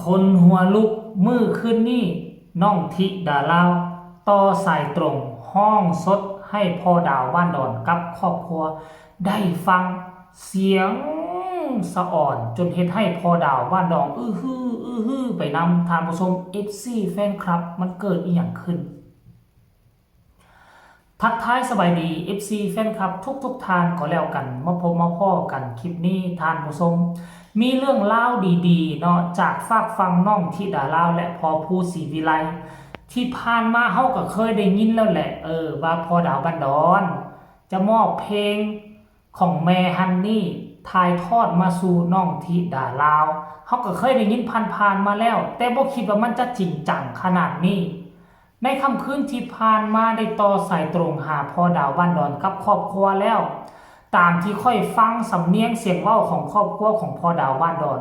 คนหัวลุกมือขึ้นนี่น้องธิดาลาวต่อสายตรงห้องสดให้พ่อดาวบ้านดอนกับครอบครัวได้ฟังเสียงสะอ่อนจนเฮ็ดให้พ่อดาวบ้านดอนฮือไปนำทานผู้ชม FC แฟนคลับมันเกิดอีหยังขึ้นทักทายสบายดี FC แฟนคลับทุกทานก็แล้วกันมาพบมาพ้อกันคลิปนี้ทานผู้ชมมีเรื่องเล่าดีๆเนาะจากฝากฟังน้องธิดาลาวและพอภูศรีวิไลที่ผ่านมาเฮาก็เคยได้ยินแล้วแหละว่าพอดาวบันดอนจะมอบเพลงของแม่ฮันนี่ถ่ายทอดมาสู่น้องธิดาลาวเฮาก็เคยได้ยินผ่านๆมาแล้วแต่บ่คิดว่ามันจะจริงจังขนาดนี้ในค่ำคืนที่ผ่านมาได้ต่อสายตรงหาพ่อดาวบ้านดอนกับครอบครัวแล้วตามที่ค่อยฟังสำเนียงเสียงเว้าของครอบครัวของพ่อดาวบ้านดอน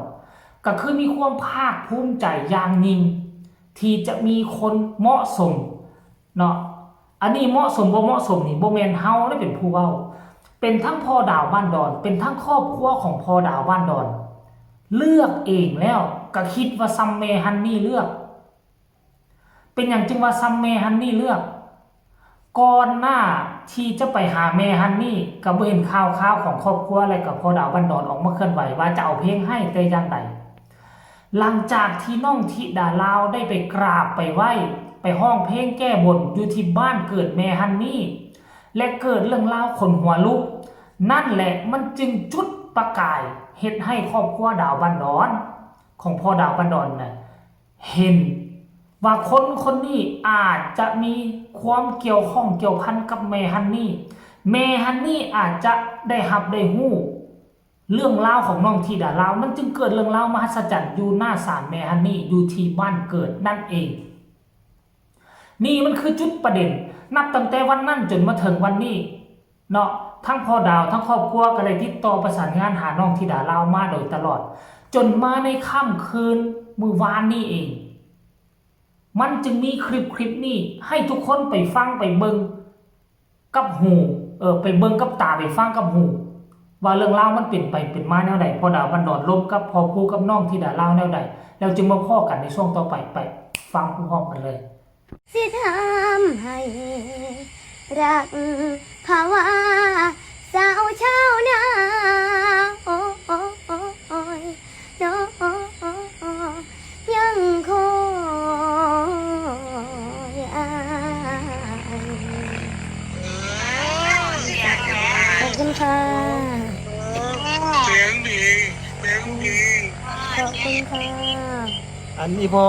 ก็คือมีความภาคภูมิใจอย่างยิ่งที่จะมีคนเหมาะสมเนาะอันนี้เหมาะสมบ่เหมาะสมนี่บ่แม่นเฮาได้เป็นผู้เว้าเป็นทั้งพ่อดาวบ้านดอนเป็นทั้งครอบครัวของพ่อดาวบ้านดอนเลือกเองแล้วก็คิดว่าซัมเมฮันนี่เลือกเป็นอย่างจึงว่าซัมเมฮันนี่เลือกก่อนหน้าที่จะไปหาแม่ฮันนี่ก็บ่เห็นข่าวของครอบครัวอะไรกับพ่อดาวบ้านดอนออกมาเคลื่อนไหวว่าจะเอาเพลงให้แต่อย่างใดหลังจากที่น้องธิดาลาวได้ไปกราบไปไหว้ไปห้องเพลงแก้บนอยู่ที่บ้านเกิดแม่ฮันนี่และเกิดเรื่องราวขนหัวลุกนั่นแหละมันจึงจุดประกายเฮ็ดให้ครอบครัวดาวบ้านดอนของพ่อดาวบ้านดอนน่ะเห็นว่าคนนี้อาจจะมีความเกี่ยวข้องเกี่ยวพันกับแม่ฮันนี่อาจจะได้รับได้ฮู้เรื่องราวของน้องธิดาลาวมันจึงเกิดเรื่องราวมหัศจรรย์อยู่หน้าศาลแม่ฮันนี่อยู่ที่บ้านเกิดนั่นเองนี่มันคือจุดประเด็นนับตั้งแต่วันนั้นจนมาถึงวันนี้เนาะทั้งพ่อดาวทั้งครอบครัวก็เลยติดต่อประสานงานหาน้องธิดาลาวมาโดยตลอดจนมาในค่ำคืนมื้อวานนี้เองมันจึงมีคลิปนี้ให้ทุกคนไปฟังไปเบิ่งกับหูไปเบิ่งกับตาไปฟังกับหูว่าเรื่องราวมันเป็นไปเป็นมาแนวใดพอดาวบันดอนล้มกับพอภูกับน้องธิดาลาวแนวใดแล้วจึงมาพ้อกันในช่วงต่อไปฟังพร้อมๆกันเลยสิทำให้รักภาวะสาวชาวนาโอ้ยน้องยังคอยอายขอบคุณค่ะเสียงดีขอบคุณค่ะอันอีพอ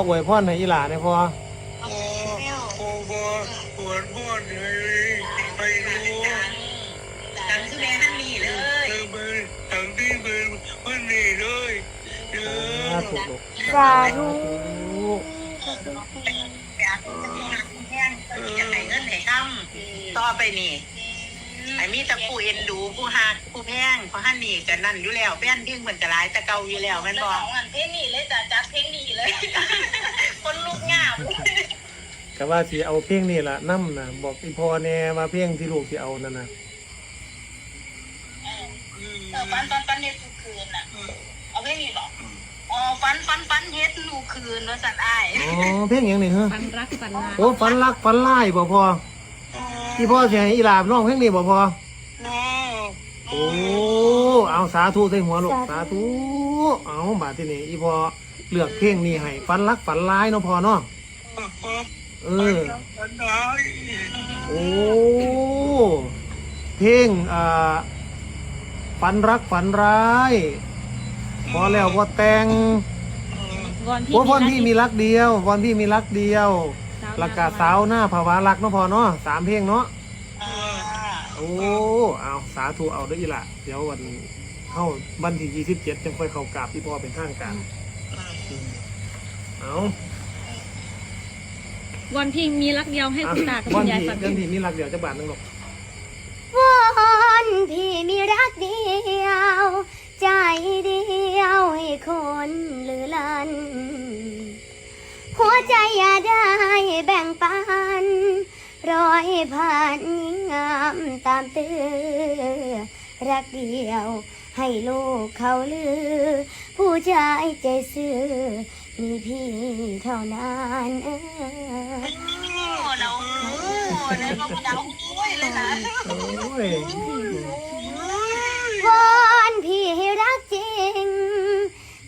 อวยพรให้อีหลาเนี่ยพอโอ้โหปวดปวดเลยไปดูตั้งชื่อแม่ฮันนี่เลยตั้งที่เป็นวันนี้เลยถูกลูกสาธุ อยากจะให้เงินให้คำต่อไปนี่ไอ้มีตะผู้เอ็นดูผู้ฮักผู้แพงเพราะฮันนี่กันนั่นอยู่แล้วแป้นเพียงเหมือนจะร้ายแต่เก่าอยู่แล้วแม่นบอกเพลงนี้เลยจ้ะจัดเพลงนี้เลยคนลูกงามก็ว่าสิเอาเพลงนี่ล่ะนำน่ะบอกอีพอแน่ว่าเพลงที่ลูกสิเอานั่นน่ะฟันเฮ็ดทุกคืนน่ะเอาเพลงนี้หรออ๋อฟันเฮ็ดทุกคืนว่าสั่นอ้ายอ๋อเพลงหยังนี่ฮะฝันรักฝันลายโอ้ฝันรักฝันลายบ่พออีพ่อสิให้อีหลาร้องเพลงนี้บ่พอโอ้เอาสาธุใส่หัวลูกสาธุเอาบาดที่นี่อีพ่อเลือกเพลงนี้ให้ฝันรักฝันลายเนาะพ่อเนาะโอ้เพลงฝันรักฝันร้ายพอแล้วพอแต่งวอนพี่มีรักเดียววอนพี่มีรักเดียวรักกะสาวหน้าภาวะรักเนาะพอเนาะ3เพลงเนาะโอ้เอาสาธุเอาได้อีหละเดี๋ยววันที่27จะค่อยเข้ากราบพี่พ่อเป็นทางการเอาวันที่มีรักเดียวให้คุณตากับคุณยายฟังวันที่มีรักเดียวจะบาทนึงหรอกวอนพี่มีรักเดียวใจเดียวให้คนลือลันหัวใจอย่าได้แบ่งปันร้อยผ่านยิ่งงามตามเตือรักเดียว ให้ลูกเขาลือ ผู้ชายใจซื่อมีพี่เท่านั้นเราเนี่ยก็มาเดาโอ้ยเลยนะ โอ้ยว อนพี่ให้รักจริง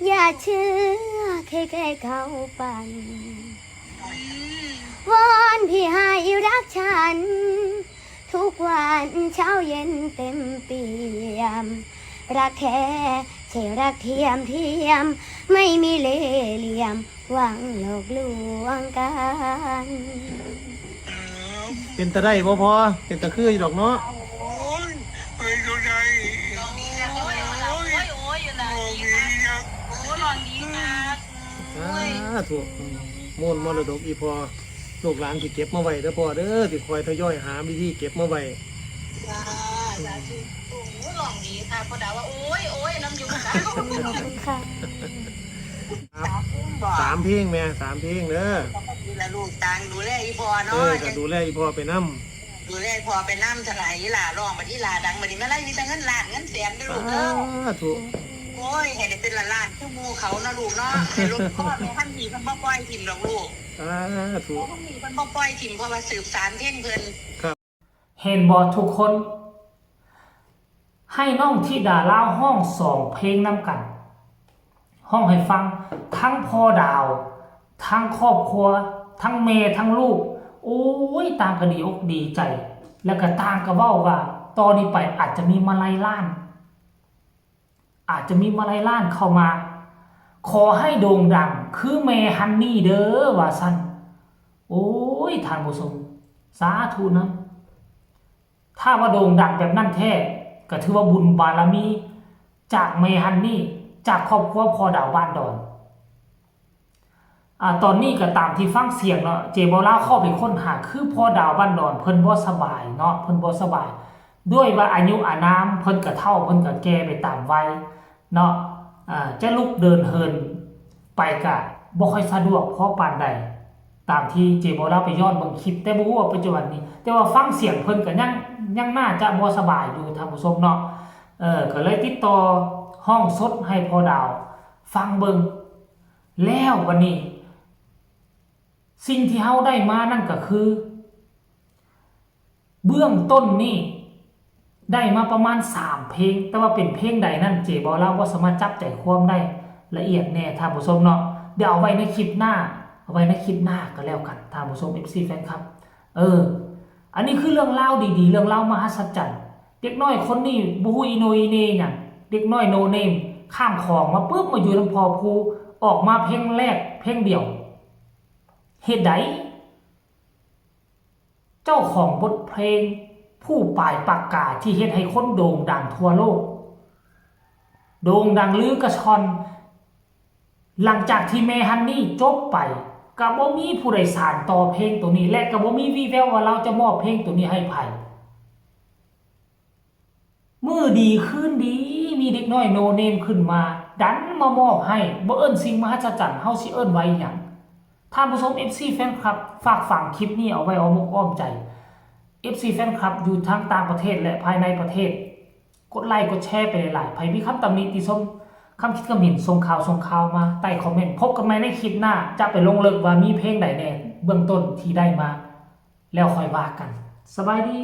อย่าเชื่อใครๆเขาปั่นวอนพี่ให้รักฉัน ทุกวันเช้าเย็นเต็มเปี่ยม รักแท้ใช่รักเทียมไม่มีเล่ห์เหลี่ยมหวังหลอกลวงกัน เป็นตะได้บ่พอเป็นตะคืออยู่ดอกเนาะ โอ้ยไปก็ได้ ลองดีนะโอ้ยอยู่ไหนนะโอ้ลองดีนะ ถูกมูลมรดกอีพอลูกหลานที่เก็บมาไว้เด้อพ่อเด้อที่คอยทยอยหาวิธีเก็บมาไว้ สาธุโอ้ลองดีค่ะพอดาว่าโอ้ยน้ำยุ่งนะ ขอบคุณค่ะ สามเพลงแม่สามเพลงเด้อ ดูแลลูกต่างดูแลอีพอเนาะ ก็ดูแลอีพอไปนำ ดูแลพอไปน้ำถลายอีหล่าร้องมาที่ลาดังมาดิแม่ไล่มีแต่เงินล้านเงินแสนด้วยลูกเด้อ ถูก โอ้ยให้ได้เป็นล้านชั่วโมงเขานะลูกเนาะให้ลูกพ่อแม่ท่านมีเพิ่นบ่ปล่อยถิ่มหรอกลูก ถูก ท่านมีเพิ่นบ่ปล่อยถิ่มเพราะว่าสืบสานเพ่งเพิ่น เห็นบอทุกคน ให้น้องธิดาเล่าห้อง2 เพลงนำกัน ห้องให้ฟังทั้งพ่อดาว ทั้งครอบครัว ทั้งเมย์ทั้งลูก โอ้ยต่างก็ดีอกดีใจ แล้วก็ต่างก็เว้าว่าตอนนี้ไปอาจจะมีมาลัยล้าน อาจจะมีมาลัยล้านเข้ามา ขอให้โด่งดังคือเมย์ฮันนี่เด้อว่าซั่นโอ้ยท่านผู้ชมสาธุนะถ้าว่าโด่งดังแบบนั้นแท้ก็ถือว่าบุญบารมีจากเมย์ฮันนี่จากครอบครัวพ่อดาวบ้านดอนตอนนี้ก็ตามที่ฟังเสียงเนาะเจบอล่าเข้าไปค้นหาคือพ่อดาวบ้านดอนเพิ่นบ่สบายเนาะเพิ่นบ่สบาย ด้วยว่าอายุอานามเพิ่นก็เฒ่าเพิ่นก็แก่ไปตามวัยเนาะจะลุกเดินเหินไปก็บ่ค่อยสะดวกพอปานใดตามที่เจบอล่าไปย้อนเบิ่งคลิปแต่บ่ฮู้ว่าปัจจุบันนี้แต่ว่าฟังเสียงเพิ่นก็ยังน่าจะบ่สบายอยู่ท่านผู้ชมเนาะก็เลยติดต่อห้องสดให้พ่อดาวฟังเบิ่งแล้ววันนี้สิ่งที่เฮาได้มานั่นก็คือ เบื้องต้นนี่ได้มาประมาณ3 เพลงแต่ว่าเป็นเพลงใดนั่นเจบอล่าว่าสามารถจับใจความได้ละเอียดแน่ท่านผู้ชมเนาะเดี๋ยวเอาไว้ในคลิปหน้าก็แล้วกันท่านผู้ชม FC แฟนคลับอันนี้คือเรื่องเล่าดีๆเรื่องเล่ามหัศจรรย์เด็กน้อยคนนี้บ่ฮู้อีโนอีเนหยังเด็กน้อยโนเนมข้ามคลองมาปุ๊บมาอยู่ลำพอภูออกมาเพลงแรกเพลงเดียวเหตุใดเจ้าของบทเพลงผู้ปลายปากกาที่เฮ็ดให้คนโด่งดังทั่วโลกโด่งดังลือกระชอนหลังจากที่เมฮันนี่จบไปก็บ่มีผู้ใดสานต่อเพลงตัวนี้และก็บ่มีวี่แววว่าเราจะมอบเพลงตัวนี้ให้ไผมื้อดีคืนดีมีเด็กน้อยโนเนมขึ้นมาดันมามอบให้บ่เอิ้นสิ่งมหัศจรรย์เฮาสิเอิ้นไว้หยังท่านผู้ชม FC แฟนคลับฝากฝังคลิปนี้เอาไว้อ้อมอกอ้อมใจ FC แฟนคลับอยู่ทั้งต่างประเทศและภายในประเทศกดไลค์กดแชร์ไปหลายๆไผมีคำตำหนิติชมคำคิดคำเห็นส่งข่าวมาใต้คอมเมนต์พบกันใหม่ในคลิปหน้าจะไปลงลึกว่ามีเพลงใดแน่เบื้องต้นที่ได้มาแล้วค่อยว่ากันสบายดี